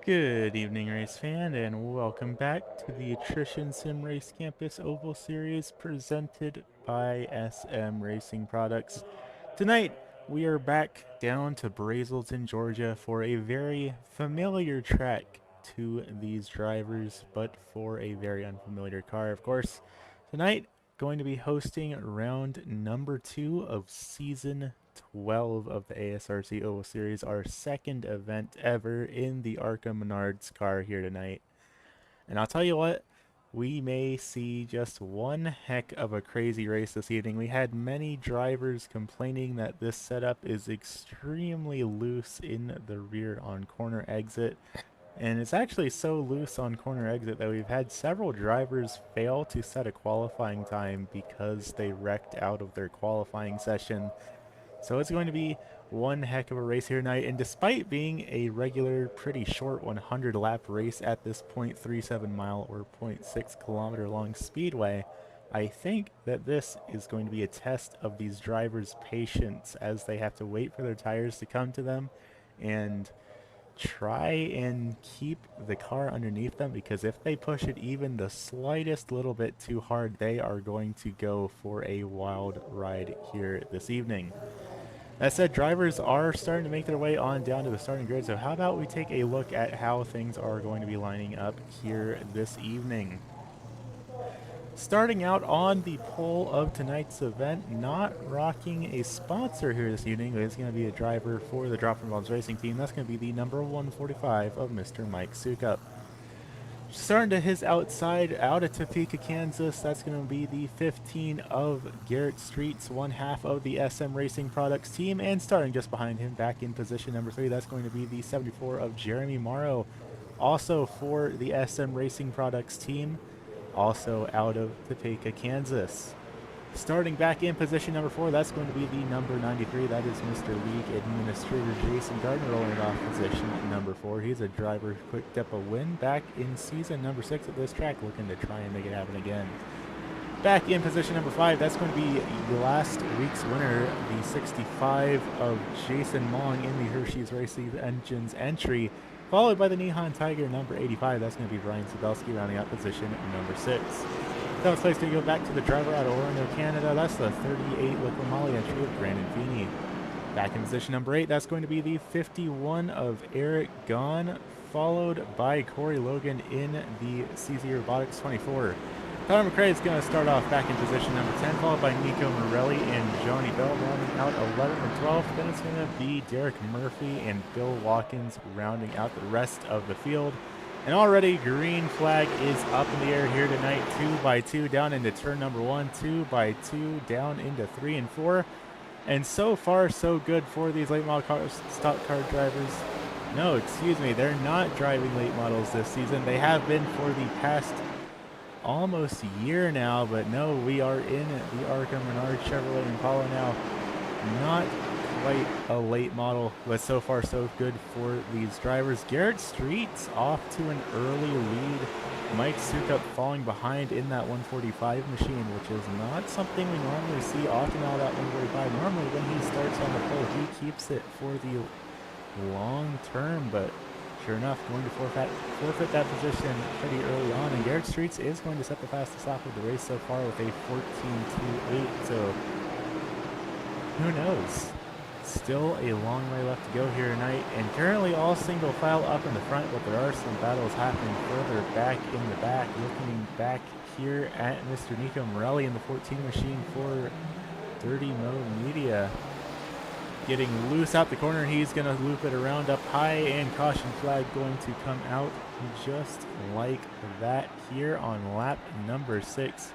Good evening, race fan, and welcome back to the Attrition Sim Race Campus Oval Series presented by SM Racing Products. Tonight, we are back down to Brazelton, Georgia for a very familiar track to these drivers, but for a very unfamiliar car, of course. Tonight, going to be hosting round number 2 of season 12 of the ASRC Oval Series, our second event ever in the Arca Menards car here tonight. And I'll tell you what, we may see just one heck of a crazy race this evening. We had many drivers complaining that this setup is extremely loose in the rear on corner exit. And it's actually so loose on corner exit that we've had several drivers fail to set a qualifying time because they wrecked out of their qualifying session. So it's going to be one heck of a race here tonight, and despite being a regular, pretty short 100 lap race at this 0.37 mile or 0.6 kilometer long speedway, I think that this is going to be a test of these drivers' patience as they have to wait for their tires to come to them and try and keep the car underneath them, because if they push it even the slightest little bit too hard, they are going to go for a wild ride here this evening. That said, drivers are starting to make their way on down to the starting grid, so how about we take a look at how things are going to be lining up here this evening. Starting out on the pole of tonight's event, not rocking a sponsor here this evening, but it's going to be a driver for the Drop From Bombs Racing team. That's going to be the number 145 of Mr. Mike Sukup. Starting to his outside, out of Topeka, Kansas, that's going to be the 15 of Garrett Streets, one half of the SM Racing Products team. And starting just behind him, back in position number 3, that's going to be the 74 of Jeremy Morrow, also for the SM Racing Products team, also out of Topeka, Kansas. Starting back in position number 4, that's going to be the number 93. That is Mr. League Administrator Jason Gardner rolling off position number 4. He's a driver who picked up a win back in season number 6 at this track, looking to try and make it happen again. Back in position number 5, that's going to be last week's winner, the 65 of Jason Long in the Hershey's Racing Engines entry, followed by the Nihon Tiger number 85. That's going to be Brian Sabelski rounding out position number 6. 7th place going to go back to the driver out of Orono, Canada. That's the 38 Liquid Molly entry of Brandon Feeney. Back in position number 8, that's going to be the 51 of Eric Gahn, followed by Corey Logan in the CZ Robotics 24. Tyler McRae is going to start off back in position number 10, followed by Nico Morelli and Johnny Bell rounding out 11 and 12. Then it's going to be Derek Murphy and Bill Watkins rounding out the rest of the field. And already green flag is up in the air here tonight. 2 by 2 down into turn number 1, 2 by 2 down into 3 and 4. And so far so good for these late model stock car drivers. No, excuse me, they're not driving late models this season. They have been for the past almost year now, but no, we are in the Arca Menard Chevrolet Impala now. Not quite a late model, but so far so good for these drivers. Garrett Streets off to an early lead. Mike Sukup falling behind in that 145 machine, which is not something we normally see often out of that 145. Normally when he starts on the pole, he keeps it for the long term, but sure enough, going to forfeit that position pretty early on. And Garrett Streets is going to set the fastest lap of the race so far with a 14.28, so who knows? Still a long way left to go here tonight, and currently all single file up in the front, but there are some battles happening further back in the back. Looking back here at Mr. Nico Morelli in the 14 machine for 30 Mo Media. Getting loose out the corner, he's going to loop it around up high, and caution flag going to come out just like that here on lap number 6.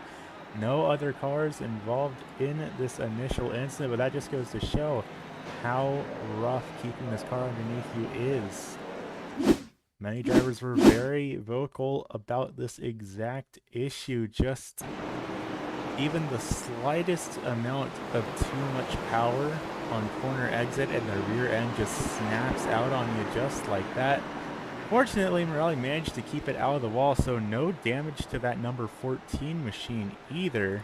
No other cars involved in this initial incident, but that just goes to show how rough keeping this car underneath you is. Many drivers were very vocal about this exact issue. Just even the slightest amount of too much power on corner exit and the rear end just snaps out on you just like that. Fortunately, Morelli managed to keep it out of the wall, so no damage to that number 14 machine either.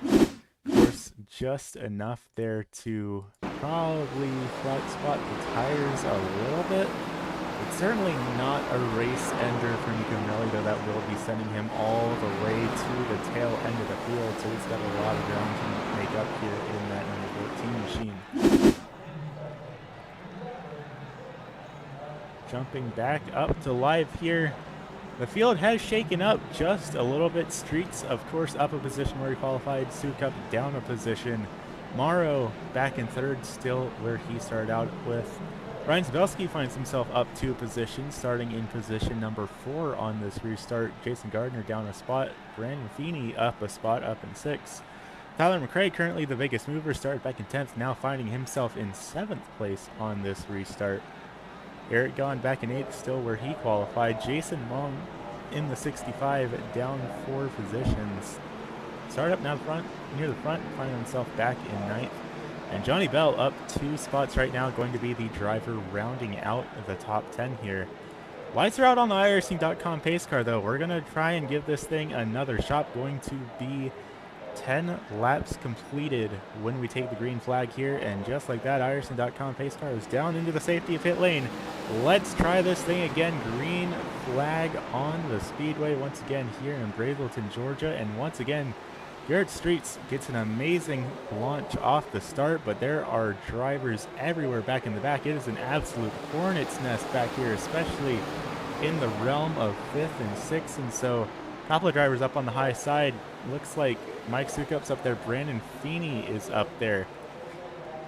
Of course, just enough there to probably flat spot the tires a little bit, It's certainly not a race ender for Nico Morelli, though. That will be sending him all the way to the tail end of the field, so he's got a lot of ground to make up here in that number 14 machine. Jumping back up to live here. The field has shaken up just a little bit. Streets, of course, up a position where he qualified. Sukup down a position. Morrow back in third, still where he started out with. Ryan Zabelski finds himself up 2 positions, starting in position number 4 on this restart. Jason Gardner down a spot. Brandon Feeney up a spot, up in 6th. Tyler McRae, currently the biggest mover, started back in 10th, now finding himself in 7th place on this restart. Eric Gahn back in 8th, still where he qualified. Jason Mong in the 65, down 4 positions. Started up now front, near the front, finding himself back in 9th. And Johnny Bell up 2 spots right now, going to be the driver rounding out the top 10 here. Lights are out on the IRC.com pace car, though. We're going to try and give this thing another shot. Going to be 10 laps completed when we take the green flag here. And just like that, IRC.com pace car is down into the safety of pit lane. Let's try this thing again. Green flag on the speedway once again here in Brazelton, Georgia. And once again, Garrett Streets gets an amazing launch off the start, but there are drivers everywhere back in the back. It is an absolute hornet's nest back here, especially in the realm of 5th and 6th. And so a couple of drivers up on the high side. Looks like Mike Sukup's up there. Brandon Feeney is up there.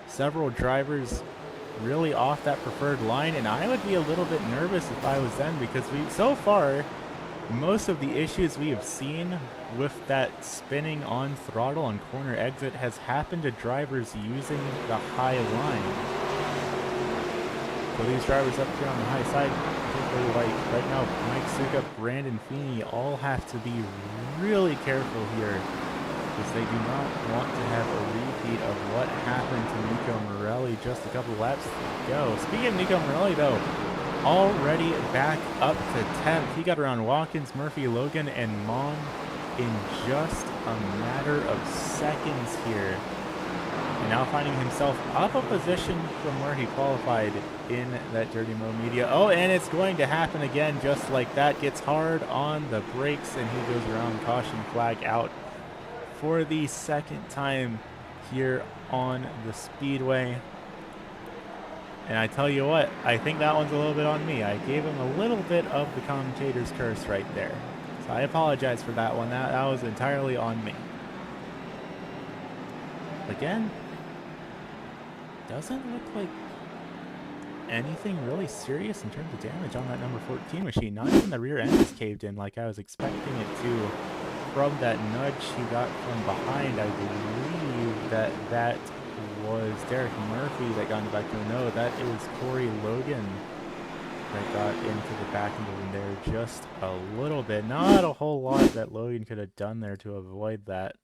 Several drivers really off that preferred line, and I would be a little bit nervous if I was them, because so far most of the issues we have seen with that spinning on throttle on corner exit has happened to drivers using the high line. So these drivers up here on the high side, particularly like right now Mike Sukup, Brandon Feeney, all have to be really careful here, because they do not want to have a repeat of what happened to Nico Morelli just a couple laps ago. Speaking of Nico Morelli, though, already back up to 10th. He got around Watkins, Murphy, Logan, and Mon in just a matter of seconds here. And now finding himself up a position from where he qualified in that Dirty Mo Media. Oh, and it's going to happen again just like that. Gets hard on the brakes, and he goes around. Caution flag out for the 2nd time here on the speedway. And I tell you what, I think that one's a little bit on me. I gave him a little bit of the commentator's curse right there. So I apologize for that one. That was entirely on me. Again, doesn't look like anything really serious in terms of damage on that number 14 machine. Not even the rear end is caved in like I was expecting it to from that nudge he got from behind. I believe that was Derek Murphy that got in the back door. No, that is Corey Logan that got into the back end of him there just a little bit. Not a whole lot that Logan could have done there to avoid that.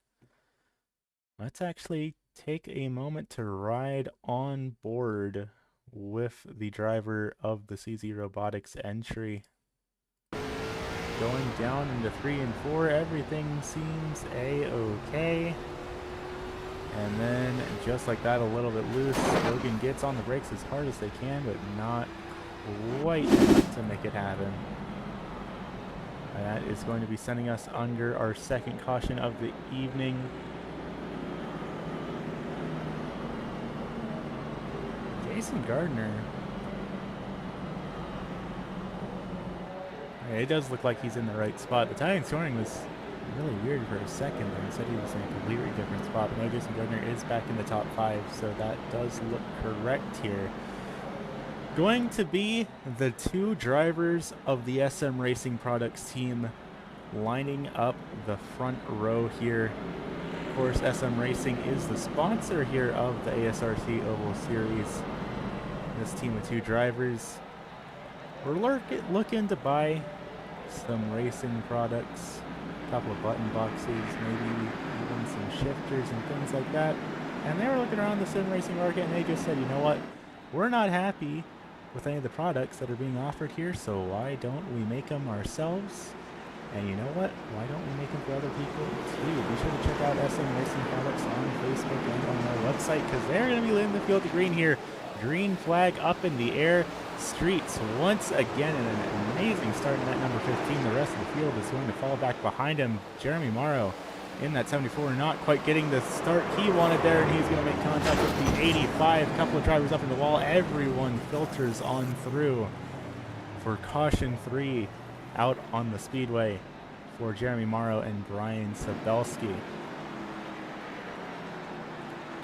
Let's actually take a moment to ride on board with the driver of the CZ Robotics entry. Going down into 3 and 4, everything seems a-okay. And then, just like that, a little bit loose. Logan gets on the brakes as hard as they can, but not quite enough to make it happen. And that is going to be sending us under our 2nd caution of the evening. Jason Gardner. It does look like he's in the right spot. The timing scoring was really weird for a second there. He said he was in a completely different spot. But no, Jason Gardner is back in the top 5, so that does look correct here. Going to be the 2 drivers of the SM Racing Products team lining up the front row here. Of course, SM Racing is the sponsor here of the ASRC Oval Series. This team of 2 drivers. We're looking to buy some racing products, a couple of button boxes, maybe even some shifters and things like that. And they were looking around the sim racing market, and they just said, you know what, we're not happy with any of the products that are being offered here, so why don't we make them ourselves? And you know what, why don't we make them for other people too? Be sure to check out SM Racing Products on Facebook and on our website, because they're going to be leading the field to green here. Green flag up in the air. Streets once again in an amazing start in that number 15. The rest of the field is going to fall back behind him. Jeremy Morrow in that 74, not quite getting the start he wanted there, and he's going to make contact with the 85. Couple of drivers up in the wall. Everyone filters on through for caution 3 out on the speedway for Jeremy Morrow and Brian Sabelski.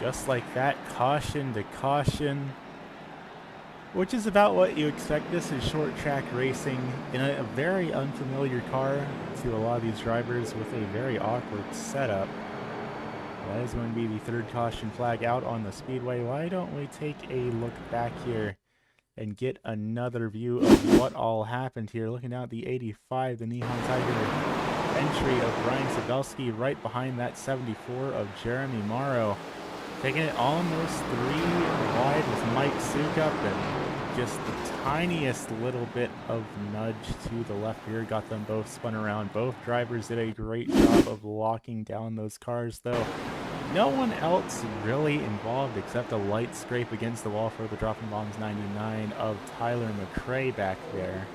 Just like that, caution to caution, which is about what you expect. This is short track racing in a very unfamiliar car to a lot of these drivers with a very awkward setup. That is going to be the third caution flag out on the speedway. Why don't we take a look back here and get another view of what all happened here. Looking down at the 85, the Nihon Tiger entry of Brian Sabelski right behind that 74 of Jeremy Morrow. Taking it almost 3 wide with Mike Sukup, and just the tiniest little bit of nudge to the left rear got them both spun around. Both drivers did a great job of locking down those cars, though. No one else really involved except a light scrape against the wall for the Dropping Bombs 99 of Tyler McRae back there.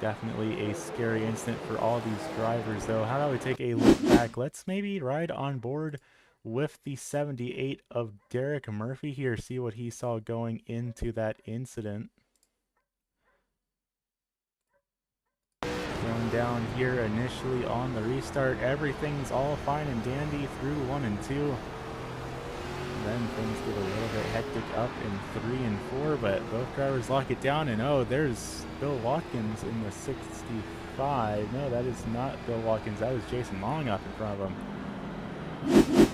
Definitely a scary incident for all these drivers, though. How about we take a look back? Let's maybe ride on board with the 78 of Derek Murphy here, see what he saw going into that incident. Going down here initially on the restart, everything's all fine and dandy through 1 and 2. Then things get a little bit hectic up in 3 and 4, but both drivers lock it down, and oh, there's Bill Watkins in the 65. No, that is not Bill Watkins, that is Jason Long up in front of him.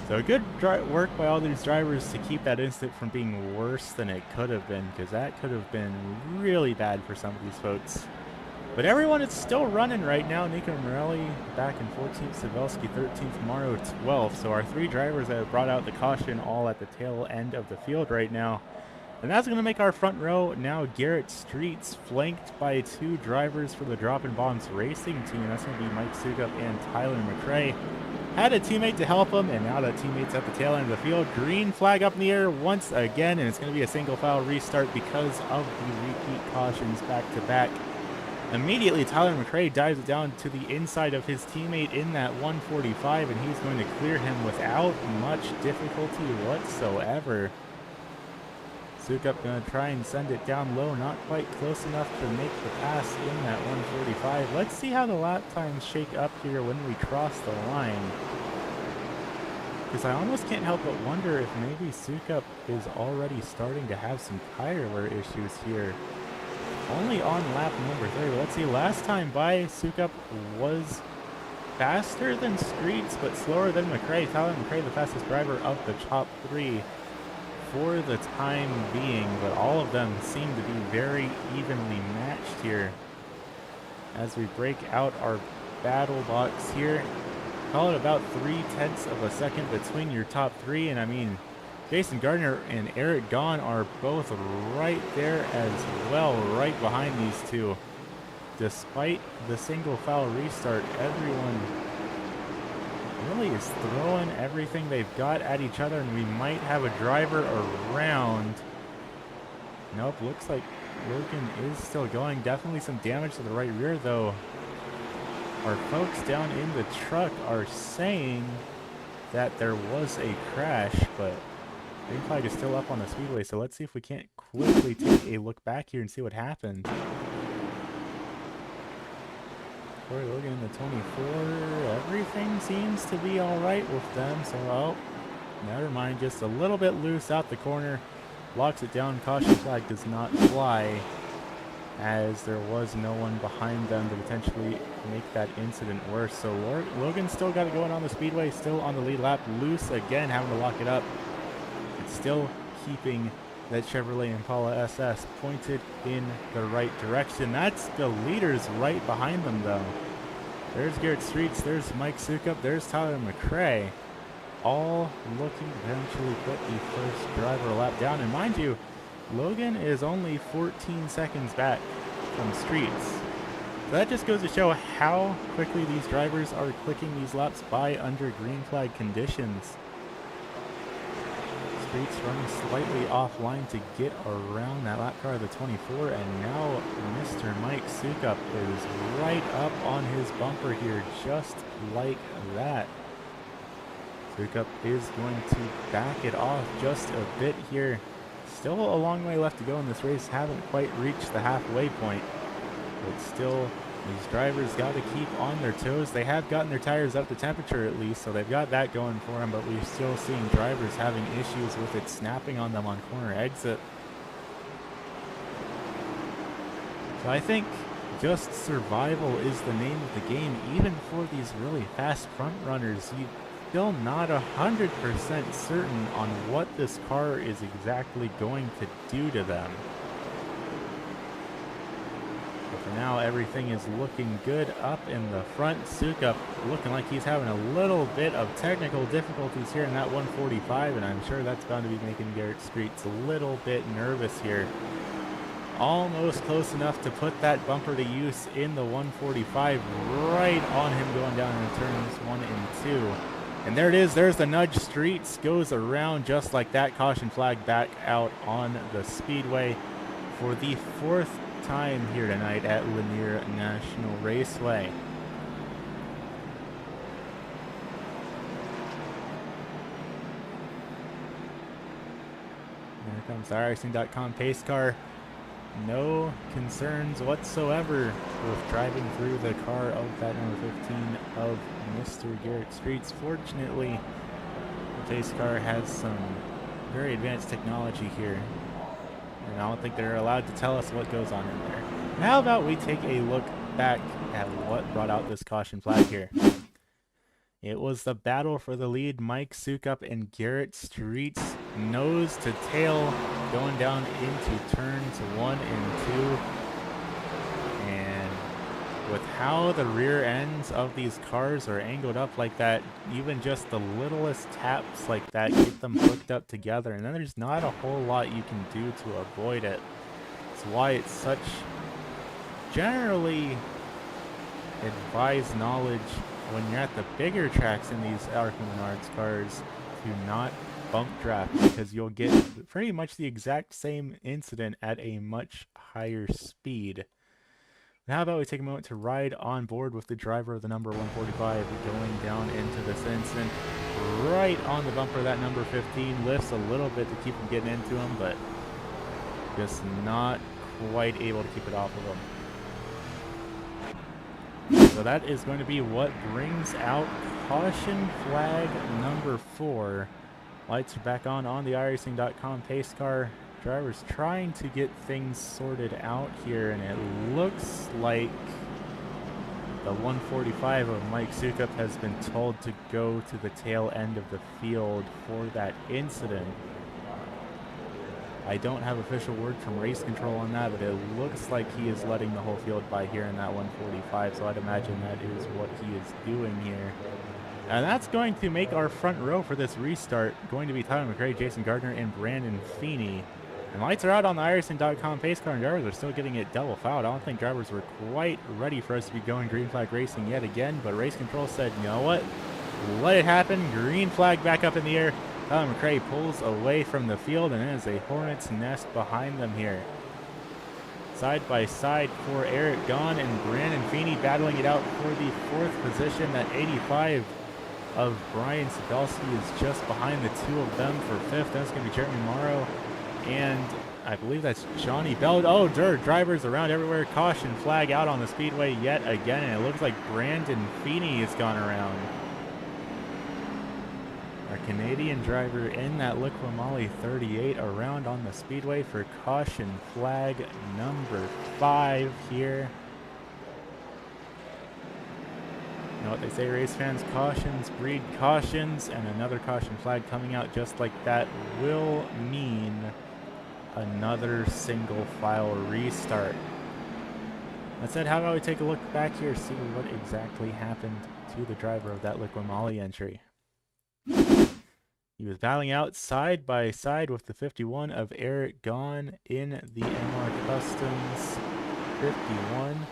So good work by all these drivers to keep that incident from being worse than it could have been, because that could have been really bad for some of these folks. But everyone is still running right now. Nico Morelli back in 14th, Sabelski 13th, Morrow 12th. So our 3 drivers that have brought out the caution all at the tail end of the field right now. And that's going to make our front row now Garrett Streets, flanked by 2 drivers for the Dropping Bombs racing team. That's going to be Mike Sukup and Tyler McRae. Had a teammate to help him, and now that teammate's at the tail end of the field. Green flag up in the air once again, and it's going to be a single file restart because of the repeat cautions back to back. Immediately, Tyler McRae dives it down to the inside of his teammate in that 145, and he's going to clear him without much difficulty whatsoever. Sukup going to try and send it down low, not quite close enough to make the pass in that 145. Let's see how the lap times shake up here when we cross the line, because I almost can't help but wonder if maybe Sukup is already starting to have some tire wear issues here. Only on lap number 3. But let's see, last time by, Sukup was faster than Streets, but slower than McRae. Tyler McRae, the fastest driver of the top 3 for the time being, but all of them seem to be very evenly matched here. As we break out our battle box here, call it about 0.3 of a second between your top 3, and I mean, Jason Gardner and Eric Gahn are both right there as well, right behind these 2. Despite the single foul restart, everyone really is throwing everything they've got at each other, and we might have a driver around. Nope, looks like Logan is still going. Definitely some damage to the right rear, though. Our folks down in the truck are saying that there was a crash, but green flag is still up on the speedway, so let's see if we can't quickly take a look back here and see what happened. Corey Logan in the 24, everything seems to be alright with them, so oh, never mind, just a little bit loose out the corner, locks it down. Caution flag does not fly, as there was no one behind them to potentially make that incident worse. So Logan's still got it going on the speedway, still on the lead lap, loose again, having to lock it up. It's still keeping that Chevrolet Impala SS pointed in the right direction. That's the leaders right behind them, though. There's Garrett Streets, there's Mike Sukup, there's Tyler McRae, all looking to eventually put the first driver lap down. And mind you, Logan is only 14 seconds back from Streets. So that just goes to show how quickly these drivers are clicking these laps by under green flag conditions. Streets, running slightly offline to get around that lap car of the 24, and now Mr. Mike Sukup is right up on his bumper here, just like that. Sukup is going to back it off just a bit here. Still a long way left to go in this race, haven't quite reached the halfway point, but still these drivers got to keep on their toes. They have gotten their tires up to temperature at least, so they've got that going for them, but we're still seeing drivers having issues with it snapping on them on corner exit. So I think just survival is the name of the game, even for these really fast front runners. You're still not 100% certain on what this car is exactly going to do to them. For now, everything is looking good up in the front. Sukup looking like he's having a little bit of technical difficulties here in that 145, and I'm sure that's bound to be making Garrett Streets a little bit nervous here. Almost close enough to put that bumper to use in the 145, right on him going down in turns 1 and 2. And there it is, there's the nudge. Streets goes around just like that. Caution flag back out on the speedway for the 4th time here tonight at Lanier National Raceway. There comes the IceyToo.com pace car. No concerns whatsoever with driving through the car of that number 15 of Mr. Garrett Streets. Fortunately, the pace car has some very advanced technology here, and I don't think they're allowed to tell us what goes on in there. How about we take a look back at what brought out this caution flag here. It was the battle for the lead. Mike Sukup and Garrett Streets, nose to tail, going down into turns 1 and 2. And with how the rear ends of these cars are angled up like that, even just the littlest taps like that get them hooked up together, and then there's not a whole lot you can do to avoid it. That's why it's such generally advised knowledge when you're at the bigger tracks in these ARC and Menards cars to not bump draft, because you'll get pretty much the exact same incident at a much higher speed. How about we take a moment to ride on board with the driver of the number 145 going down into this incident. Right on the bumper, that number 15 lifts a little bit to keep him getting into him, but just not quite able to keep it off of him. So that is going to be what brings out caution flag number 4. Lights are back on the iRacing.com pace car. Drivers trying to get things sorted out here, and it looks like the 145 of Mike Sukup has been told to go to the tail end of the field for that incident. I don't have official word from race control on that, but it looks like he is letting the whole field by here in that 145, so I'd imagine that is what he is doing here. And that's going to make our front row for this restart going to be Tyler McRae, Jason Gardner, and Brandon Feeney. And lights are out on the iRacing.com pace car, and drivers are still getting it double fouled. I don't think drivers were quite ready for us to be going green flag racing yet again, but race control said, you know what? Let it happen. Green flag back up in the air. Tyler McRae pulls away from the field, and there's a hornet's nest behind them here. Side by side for Eric Gahn and Brandon Feeney battling it out for the 4th position. That 85 of Brian Sabelski is just behind the 2 of them for 5th. That's going to be Jeremy Morrow, and I believe that's Johnny Bell. Oh, drivers around everywhere. Caution flag out on the speedway yet again, and it looks like Brandon Feeney has gone around. Our Canadian driver in that Liqui-Moly 38 around on the speedway for caution flag number 5 here. You know what they say, race fans, cautions breed cautions, and another caution flag coming out just like that will mean another single file restart. That said, how about we take a look back here, see what exactly happened to the driver of that Liqui-Moly entry. He was battling out side by side with the 51 of Eric Gahn in the MR Customs 51.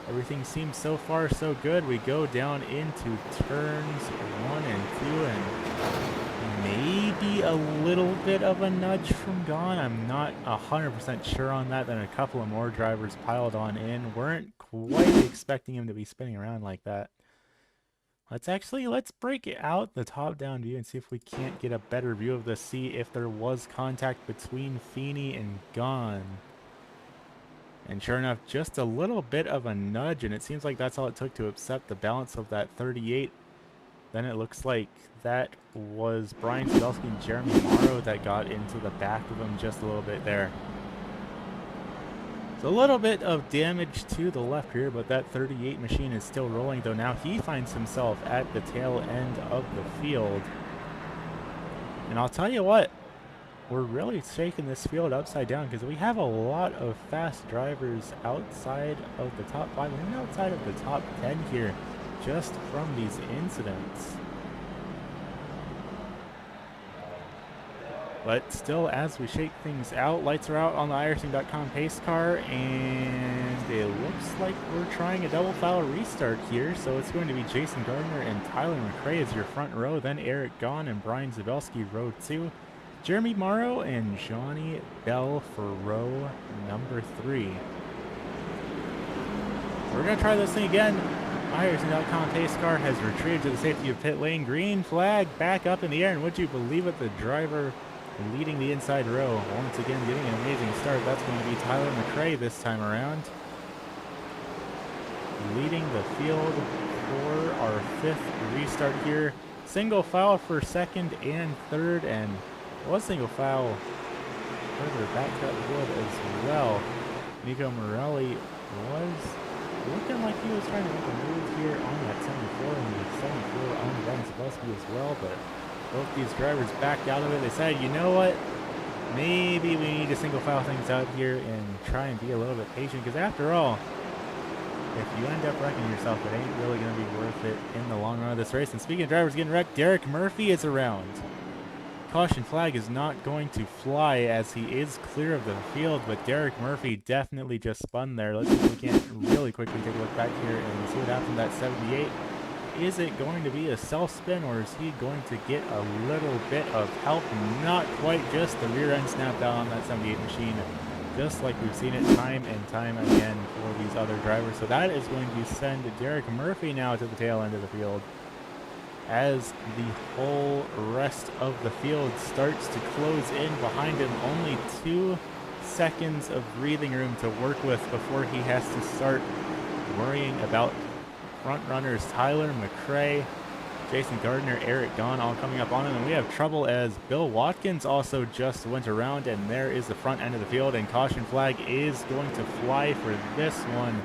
Everything seems so far so good. We go down into turns 1 and 2, and maybe a little bit of a nudge from Gone. I'm not 100% sure on that. Then a couple of more drivers piled on in. Weren't quite expecting him to be spinning around like that. Let's break it out the top-down view and see if we can't get a better view of this. See if there was contact between Feeney and Gone. And sure enough, just a little bit of a nudge, and it seems like that's all it took to upset the balance of that 38. Then it looks like that was Brian Zabelski and Jeremy Morrow that got into the back of him just a little bit there. So a little bit of damage to the left here, but that 38 machine is still rolling, though now he finds himself at the tail end of the field. And I'll tell you what, we're really shaking this field upside down because we have a lot of fast drivers outside of the top 5 and even outside of the top 10 here just from these incidents. But still, as we shake things out, lights are out on the IRC.com pace car, and it looks like we're trying a double foul restart here. So it's going to be Jason Gardner and Tyler McRae as your front row, then Eric Gahn and Brian Zabelski row 2, Jeremy Morrow and Johnny Bell for row number 3. We're going to try this thing again. IRC.com pace car has retreated to the safety of pit lane. Green flag back up in the air, and would you believe it, the driver leading the inside row once again getting an amazing start. That's going to be Tyler McRae this time around, leading the field for our 5th restart here. Single foul for 2nd and 3rd, and was single foul further back up the field as well. Nico Morelli was looking like he was trying to make a move here on that 74 and the 74 on Brian Zabelski as well, but both these drivers backed out of it. They said, you know what, maybe we need to single file things out here and try and be a little bit patient, because after all, if you end up wrecking yourself, it ain't really going to be worth it in the long run of this race. And speaking of drivers getting wrecked, Derek Murphy is around. Caution flag is not going to fly as he is clear of the field, but Derek Murphy definitely just spun there. Let's see if we can really quickly take a look back here and see what happened to that 78. Is it going to be a self-spin, or is he going to get a little bit of help? Not quite, just the rear end snapped out on that 78 machine, just like we've seen it time and time again for these other drivers. So that is going to send Derek Murphy now to the tail end of the field, as the whole rest of the field starts to close in behind him. Only 2 seconds of breathing room to work with before he has to start worrying about front runners Tyler McRae, Jason Gardner, Eric Gahn all coming up on him. And we have trouble as Bill Watkins also just went around, and there is the front end of the field, and caution flag is going to fly for this one.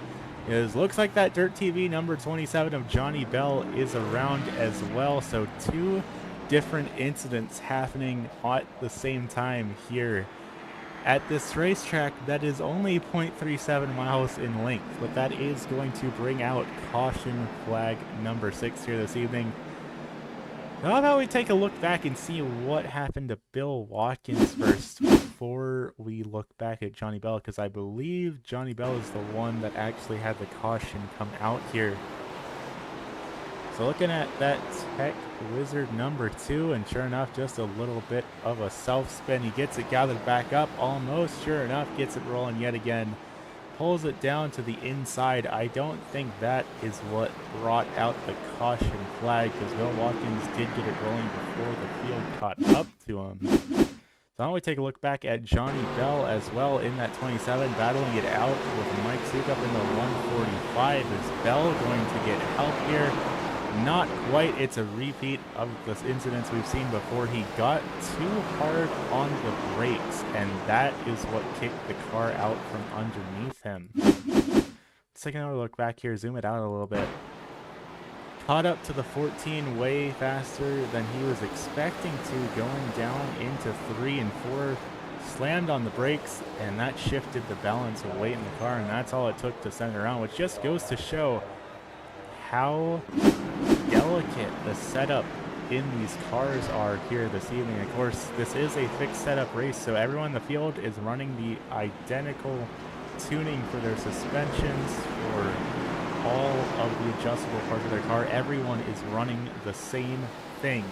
Looks like that Dirt TV number 27 of Johnny Bell is around as well. So 2 different incidents happening at the same time here at this racetrack that is only 0.37 miles in length, but that is going to bring out caution flag number 6 here this evening. How about we take a look back and see what happened to Bill Watkins first before we look back at Johnny Bell, because I believe Johnny Bell is the one that actually had the caution come out here. So looking at that Tech Wizard number 2, and sure enough, just a little bit of a self-spin. He gets it gathered back up, almost, sure enough, gets it rolling yet again. Pulls it down to the inside. I don't think that is what brought out the caution flag, because Bill Watkins did get it rolling before the field caught up to him. So now we take a look back at Johnny Bell as well in that 27, battling it out with Mike Sukup in the 145. Is Bell going to get help here? Not quite. It's a repeat of the incidents we've seen before. He got too hard on the brakes, and that is what kicked the car out from underneath him. Let's take another look back here, zoom it out a little bit. Caught up to the 14 way faster than he was expecting to, going down into 3 and 4. Slammed on the brakes, and that shifted the balance of weight in the car, and that's all it took to send it around, which just goes to show how delicate the setup in these cars are here this evening. Of course, this is a fixed setup race, so everyone in the field is running the identical tuning for their suspensions, for all of the adjustable parts of their car. Everyone is running the same thing.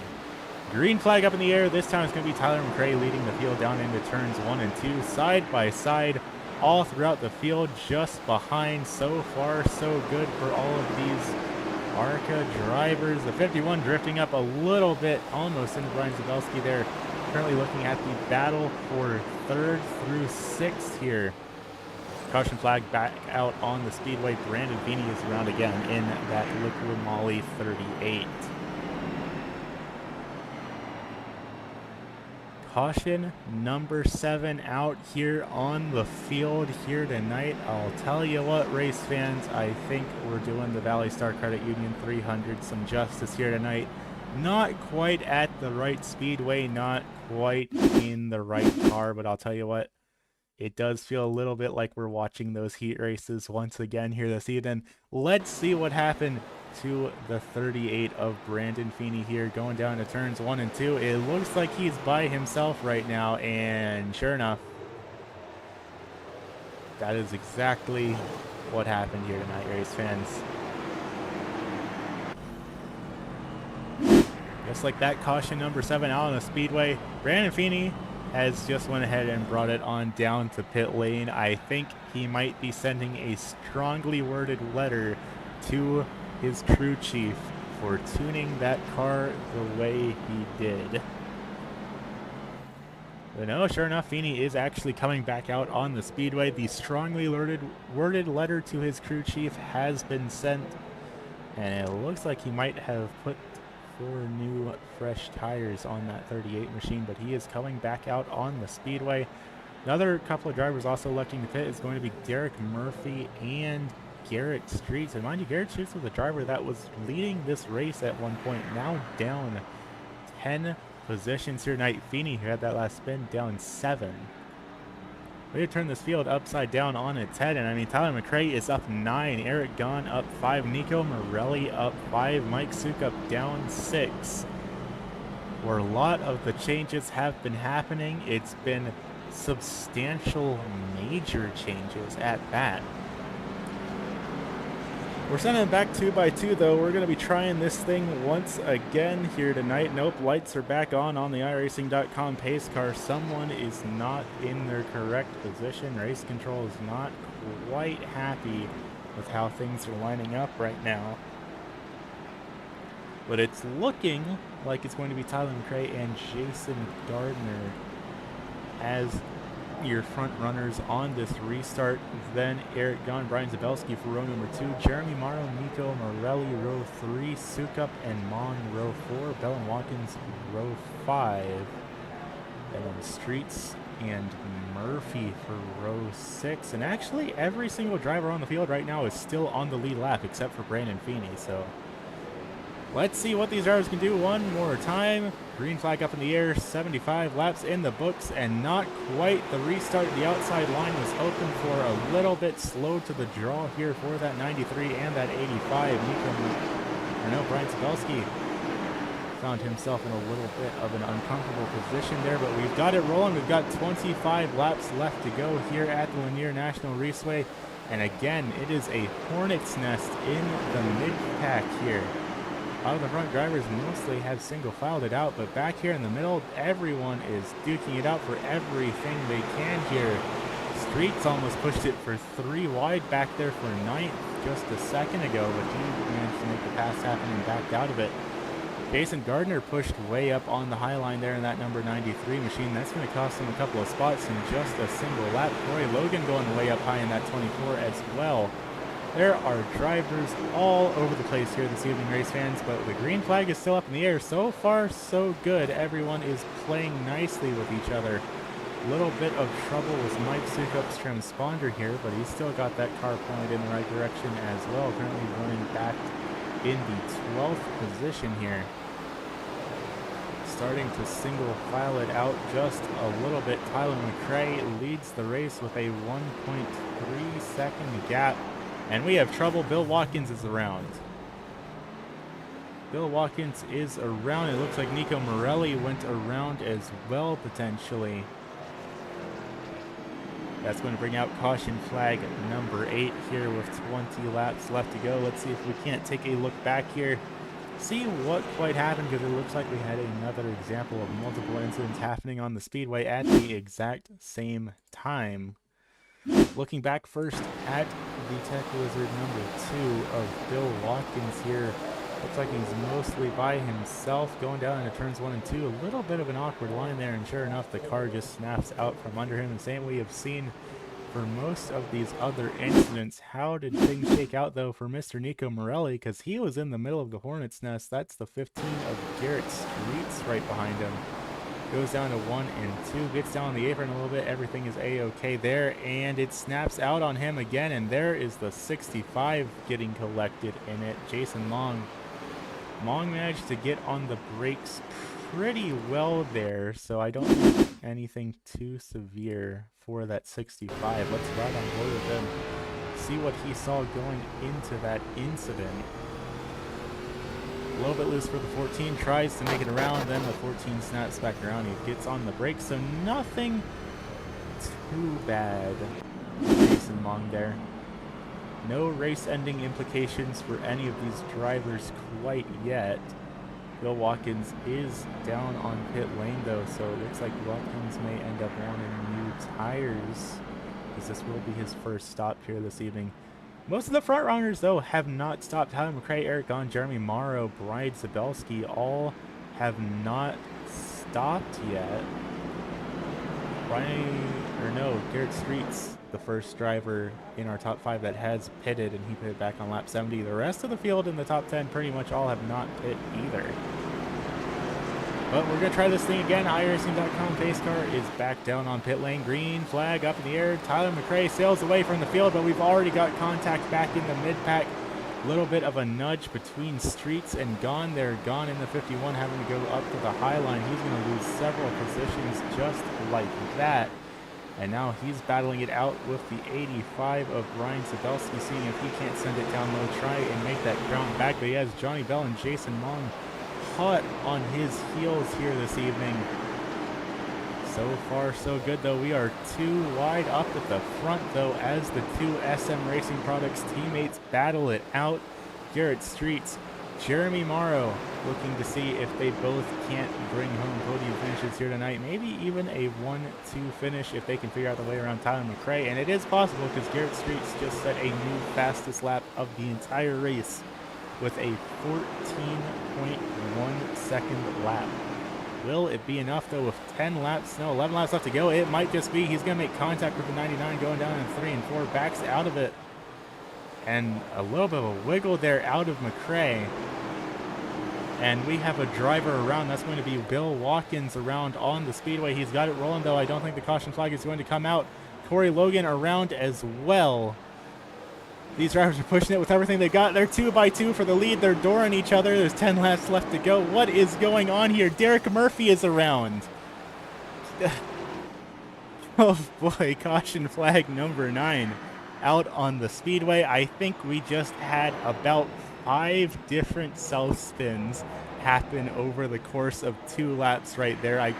Green flag up in the air. This time it's going to be Tyler McRae leading the field down into turns 1 and 2, side by side, all throughout the field, just behind. So far, so good for all of these ARCA drivers. The 51 drifting up a little bit, almost into Brian Zabelski there. Currently looking at the battle for 3rd through 6th here. Caution flag back out on the speedway. Brandon Feeney is around again in that Liquid Molly 38. Caution number 7 out here on the field here tonight. I'll tell you what, race fans, I think we're doing the Valley Star Credit Union 300 some justice here tonight. Not quite at the right speedway, not quite in the right car, but I'll tell you what, it does feel a little bit like we're watching those heat races once again here this evening. Let's see what happened to the 38 of Brandon Feeney here going down to turns 1 and 2. It looks like he's by himself right now, and sure enough, that is exactly what happened here tonight, race fans. Just like that, caution number 7 out on the speedway. Brandon Feeney has just went ahead and brought it on down to pit lane. I think he might be sending a strongly worded letter to his crew chief for tuning that car the way he did. But no, sure enough, Feeney is actually coming back out on the speedway. The strongly worded letter to his crew chief has been sent, and it looks like he might have put 4 new fresh tires on that 38 machine, but he is coming back out on the speedway. Another couple of drivers also electing to pit is going to be Derek Murphy and Garrett Streets. And mind you, Garrett Streets was a driver that was leading this race at one point, now down 10 positions here tonight. Feeney, who had that last spin, down 7. We had turned this field upside down on its head, and I mean, Tyler McRae is up 9, Eric Gahn up 5, Nico Morelli up 5, Mike Sukup down 6. Where a lot of the changes have been happening, it's been substantial major changes at that. We're sending it back 2 by 2 though. We're going to be trying this thing once again here tonight. Nope, lights are back on the iRacing.com pace car. Someone is not in their correct position. Race control is not quite happy with how things are lining up right now. But it's looking like it's going to be Tyler McRae and Jason Gardner as your front runners on this restart. Then Eric Gahn, Brian Zabelski for row number 2, Jeremy Morrow, Nico Morelli row 3, Sukup and Mon row 4, Bellin Watkins row 5, and then Streets and Murphy for row 6. And actually every single driver on the field right now is still on the lead lap except for Brandon Feeney. So let's see what these drivers can do one more time. Green flag up in the air, 75 laps in the books, and not quite the restart. The outside line was open for a little bit, slow to the draw here for that 93 and that 85. Brian Zabelski found himself in a little bit of an uncomfortable position there, but we've got it rolling. We've got 25 laps left to go here at the Lanier National Raceway, and again, it is a hornet's nest in the mid-pack here. A lot of the front drivers mostly have single filed it out, but back here in the middle, everyone is duking it out for everything they can here. Streets almost pushed it for 3 wide back there for 9th just a second ago, but he managed to make the pass happen and backed out of it. Jason Gardner pushed way up on the high line there in that number 93 machine. That's going to cost him a couple of spots in just a single lap. Corey Logan going way up high in that 24 as well. There are drivers all over the place here this evening, race fans, but the green flag is still up in the air. So far, so good. Everyone is playing nicely with each other. A little bit of trouble with Mike Sukup's transponder here, but he's still got that car pointed in the right direction as well. Currently running back in the 12th position here. Starting to single file it out just a little bit. Tyler McRae leads the race with a 1.3 second gap. And we have trouble. Bill Watkins is around. Bill Watkins is around. It looks like Nico Morelli went around as well, potentially. That's going to bring out caution flag number 8 here with 20 laps left to go. Let's see if we can't take a look back here see what quite happened, because it looks like we had another example of multiple incidents happening on the speedway at the exact same time. Looking back first at the Tech Wizard number 2 of Bill Watkins here. Looks like he's mostly by himself going down into turns 1 and 2. A little bit of an awkward line there, and sure enough, the car just snaps out from under him. The same we have seen for most of these other incidents. How did things shake out, though, for Mr. Nico Morelli? Because he was in the middle of the Hornet's Nest. That's the 15 of Garrett Streets right behind him. Goes down to 1 and 2, gets down on the apron a little bit. Everything is a-okay there, and it snaps out on him again, and there is the 65 getting collected in it. Jason Long managed to get on the brakes pretty well there, so I don't think anything too severe for that 65. Let's ride on board with him, see what he saw going into that incident. A little bit loose for the 14, tries to make it around, then the 14 snaps back around. He gets on the brakes, so nothing too bad. Jason Long there. No race-ending implications for any of these drivers quite yet. Bill Watkins is down on pit lane, though, so it looks like Watkins may end up wanting new tires, because this will be his first stop here this evening. Most of the front runners, though, have not stopped. Tyler McRae, Eric Gahn, Jeremy Morrow, Brian Zabelski all have not stopped yet. Garrett Streets, the first driver in our top 5 that has pitted, and he pitted back on lap 70. The rest of the field in the top 10 pretty much all have not pit either. But we're going to try this thing again. iRacing.com pace car is back down on pit lane. Green flag up in the air. Tyler McRae sails away from the field, but we've already got contact back in the mid-pack. A little bit of a nudge between Streets and Gahn there. Gahn in the 51 having to go up to the high line. He's going to lose several positions just like that. And now he's battling it out with the 85 of Brian Zabelski, seeing if he can't send it down low, try and make that ground back. But he has Johnny Bell and Jason Long hot on his heels here this evening. So far, so good, though. We are 2 wide up at the front, though, as the 2 SM Racing Products teammates battle it out. Garrett Streets, Jeremy Morrow looking to see if they both can't bring home podium finishes here tonight. Maybe even a 1-2 finish if they can figure out the way around Tyler McRae. And it is possible, because Garrett Streets just set a new fastest lap of the entire race with a 14.1 second lap. Will it be enough, though, with 11 laps left to go? It might just be. He's going to make contact with the 99 going down in 3 and 4, backs out of it. And a little bit of a wiggle there out of McRae. And we have a driver around. That's going to be Bill Watkins around on the speedway. He's got it rolling, though. I don't think the caution flag is going to come out. Corey Logan around as well. These drivers are pushing it with everything they got. They're 2 by 2 for the lead. They're dooring each other. There's 10 laps left to go. What is going on here? Derek Murphy is around. Oh boy, caution flag number 9 out on the speedway. I think we just had about 5 different self spins happen over the course of 2 laps right there.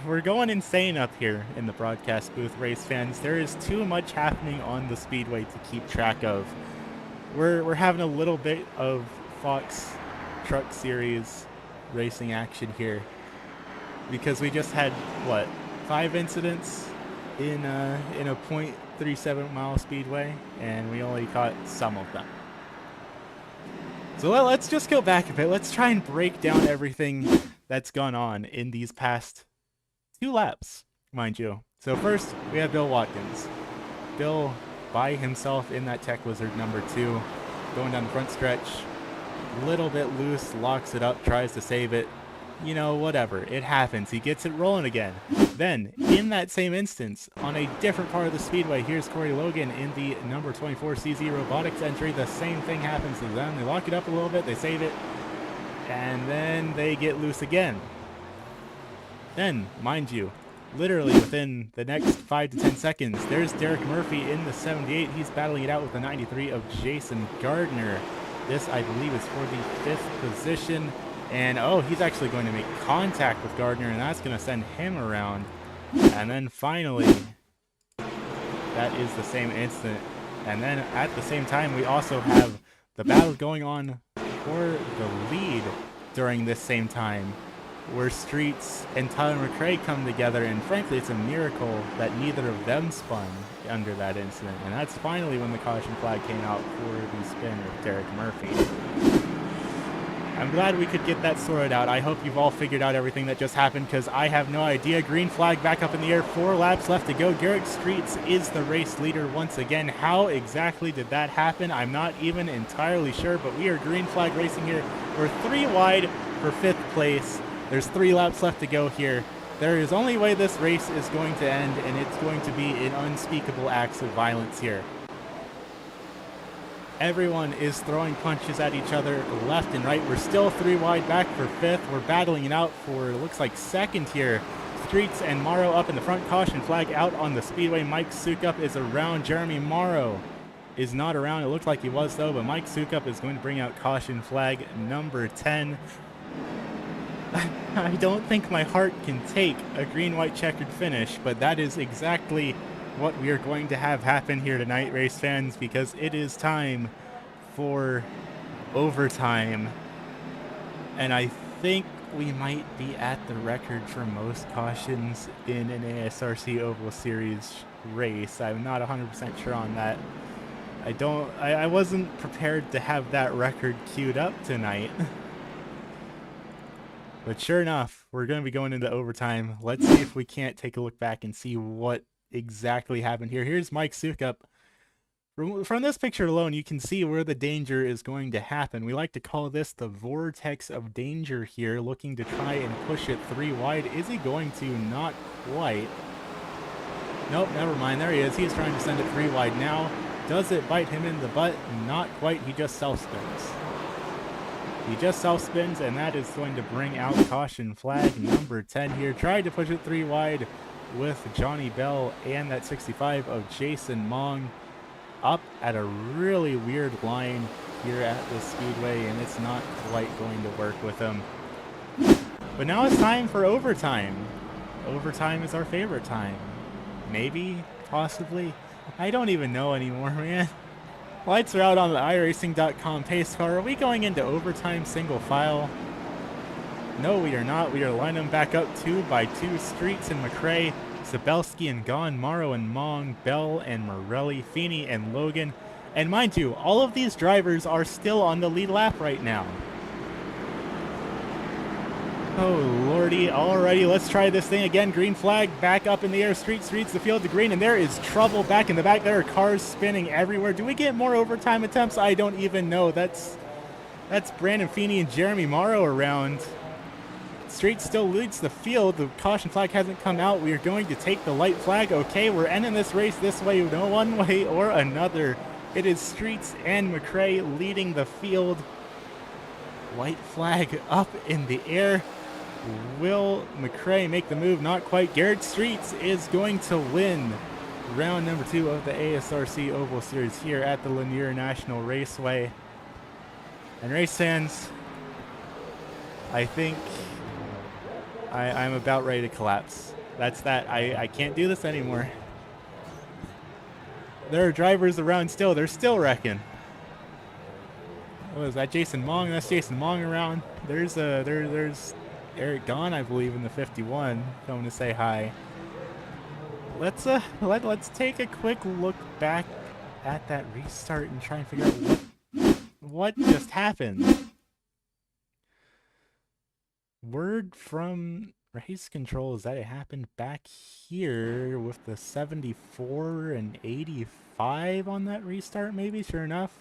We're going insane up here in the broadcast booth, race fans. There is too much happening on the speedway to keep track of. We're having a little bit of Fox Truck Series racing action here, because we just had, what, 5 incidents in a 0.37 mile speedway, and we only caught some of them. So let's just go back a bit. Let's try and break down everything that's gone on in these past 2 laps, mind you. So first, we have Bill Watkins. Bill by himself in that Tech Wizard number 2, going down the front stretch. Little bit loose, locks it up, tries to save it. You know, whatever. It happens. He gets it rolling again. Then, in that same instance, on a different part of the speedway, here's Corey Logan in the number 24 CZ Robotics entry. The same thing happens to them. They lock it up a little bit, they save it, and then they get loose again. Then, mind you, literally within the next 5 to 10 seconds, there's Derek Murphy in the 78. He's battling it out with the 93 of Jason Gardner. This, I believe, is for the 5th position. And, oh, he's actually going to make contact with Gardner, and that's going to send him around. And then finally, that is the same incident. And then at the same time, we also have the battle going on for the lead during this same time, where Streets and Tyler McRae come together, and frankly, it's a miracle that neither of them spun under that incident. And that's finally when the caution flag came out for the spin of Derek Murphy. I'm glad we could get that sorted out. I hope you've all figured out everything that just happened, because I have no idea. Green flag back up in the air, 4 laps left to go. Garrett Streets is the race leader once again. How exactly did that happen? I'm not even entirely sure, but we are green flag racing here. We're 3 wide for 5th place. There's 3 laps left to go here. There is only way this race is going to end, and it's going to be in unspeakable acts of violence here. Everyone is throwing punches at each other left and right. We're still 3 wide back for 5th. We're battling it out for, it looks like, 2nd here. Streets and Morrow up in the front. Caution flag out on the speedway. Mike Sukup is around. Jeremy Morrow is not around. It looked like he was, though, but Mike Sukup is going to bring out caution flag number 10. I don't think my heart can take a green-white checkered finish, but that is exactly what we are going to have happen here tonight, race fans, because it is time for overtime. And I think we might be at the record for most cautions in an ASRC Oval Series race. I'm not 100% sure on that. I wasn't prepared to have that record queued up tonight. But sure enough, we're going to be going into overtime. Let's see if we can't take a look back and see what exactly happened here. Here's Mike Sukup. From this picture alone, you can see where the danger is going to happen. We like to call this the vortex of danger here, looking to try and push it 3 wide. Is he going to? Not quite. Nope, never mind. There he is. He's trying to send it 3 wide now. Does it bite him in the butt? Not quite. He just self-spins. He just self-spins, and that is going to bring out caution flag number 10 here. Tried to push it 3 wide with Johnny Bell and that 65 of Jason Mong up at a really weird line here at the speedway, and it's not quite going to work with him. But now it's time for overtime. Overtime is our favorite time. Maybe, possibly. I don't even know anymore, man. Lights are out on the iRacing.com pace car. Are we going into overtime single file? No, we are not. We are lining them back up 2 by 2. Streets and McRae, Sabelski and Gahn, Morrow and Mong, Bell and Morelli, Feeney and Logan. And mind you, all of these drivers are still on the lead lap right now. Oh, lordy. Alrighty, let's try this thing again. Green flag back up in the air. Streets the field to green, and there is trouble back in the back. There are cars spinning everywhere. Do we get more overtime attempts? I don't even know. That's Brandon Feeney and Jeremy Morrow around. Streets still leads the field. The caution flag hasn't come out. We are going to take the light flag. Okay, we're ending this race this way, no one way or another. It is Streets and McRae leading the field. White flag up in the air. Will McRae make the move? Not quite. Garrett Streets is going to win round number 2 of the ASRC Oval Series here at the Lanier National Raceway. And race fans, I think I'm about ready to collapse. That's that. I can't do this anymore. There are drivers around still. They're still wrecking. What is that? Jason Mong? That's Jason Mong around. There's Eric Gahn, I believe, in the 51, coming to say hi. Let's take a quick look back at that restart and try and figure out what just happened. Word from race control is that it happened back here with the 74 and 85 on that restart, maybe. Sure enough.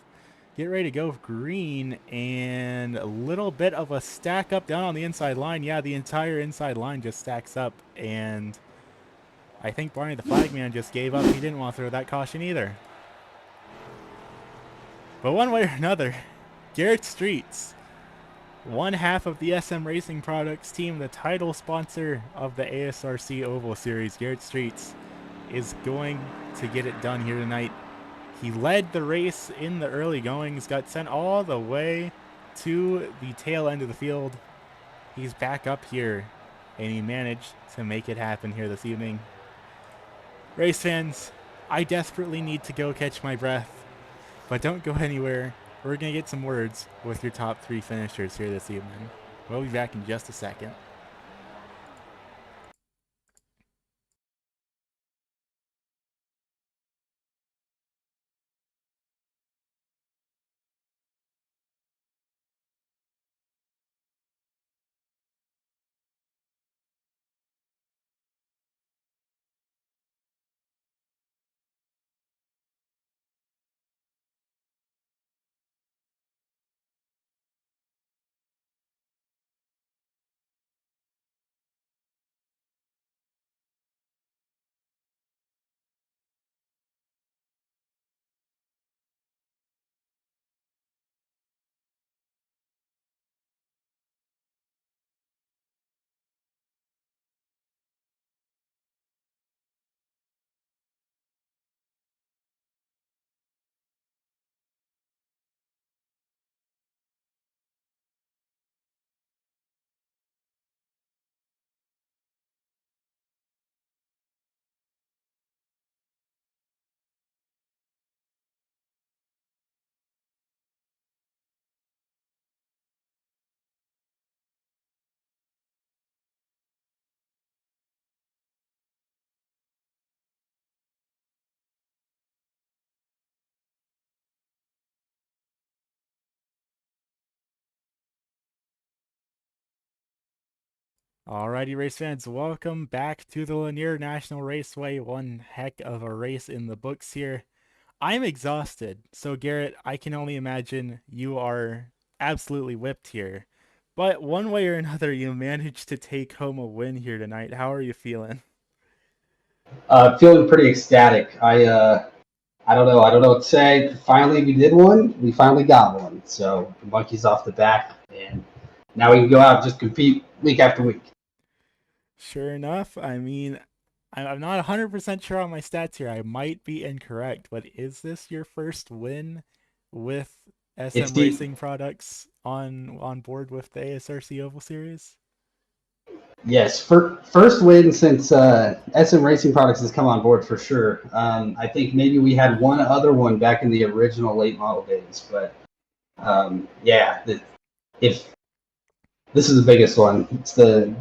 Get ready to go green, and a little bit of a stack up down on the inside line. Yeah, the entire inside line just stacks up, and I think Barney the flagman just gave up. He didn't want to throw that caution either. But one way or another, Garrett Streets, one half of the SM Racing Products team, the title sponsor of the ASRC Oval Series, Garrett Streets, is going to get it done here tonight. He led the race in the early goings, got sent all the way to the tail end of the field. He's back up here, and he managed to make it happen here this evening. Race fans, I desperately need to go catch my breath, but don't go anywhere. we're going to get some words with your top 3 finishers here this evening. We'll be back in just a second. Alrighty, race fans, welcome back to the Lanier National Raceway. One heck of a race in the books here. I'm exhausted, so Garrett, I can only imagine you are absolutely whipped here. But one way or another, you managed to take home a win here tonight. How are you feeling? Feeling pretty ecstatic. I don't know. I don't know what to say. Finally, we did one. We finally got one. So the monkey's off the back, and now we can go out and just compete week after week. Sure enough, I mean, I'm not 100% sure on my stats here. I might be incorrect, but is this your first win with It's SM the Racing products on board with the ASRC Oval Series? Yes, first win since SM Racing Products has come on board for sure. I think maybe we had one other one back in the original late model days, but yeah, if this is the biggest one, it's the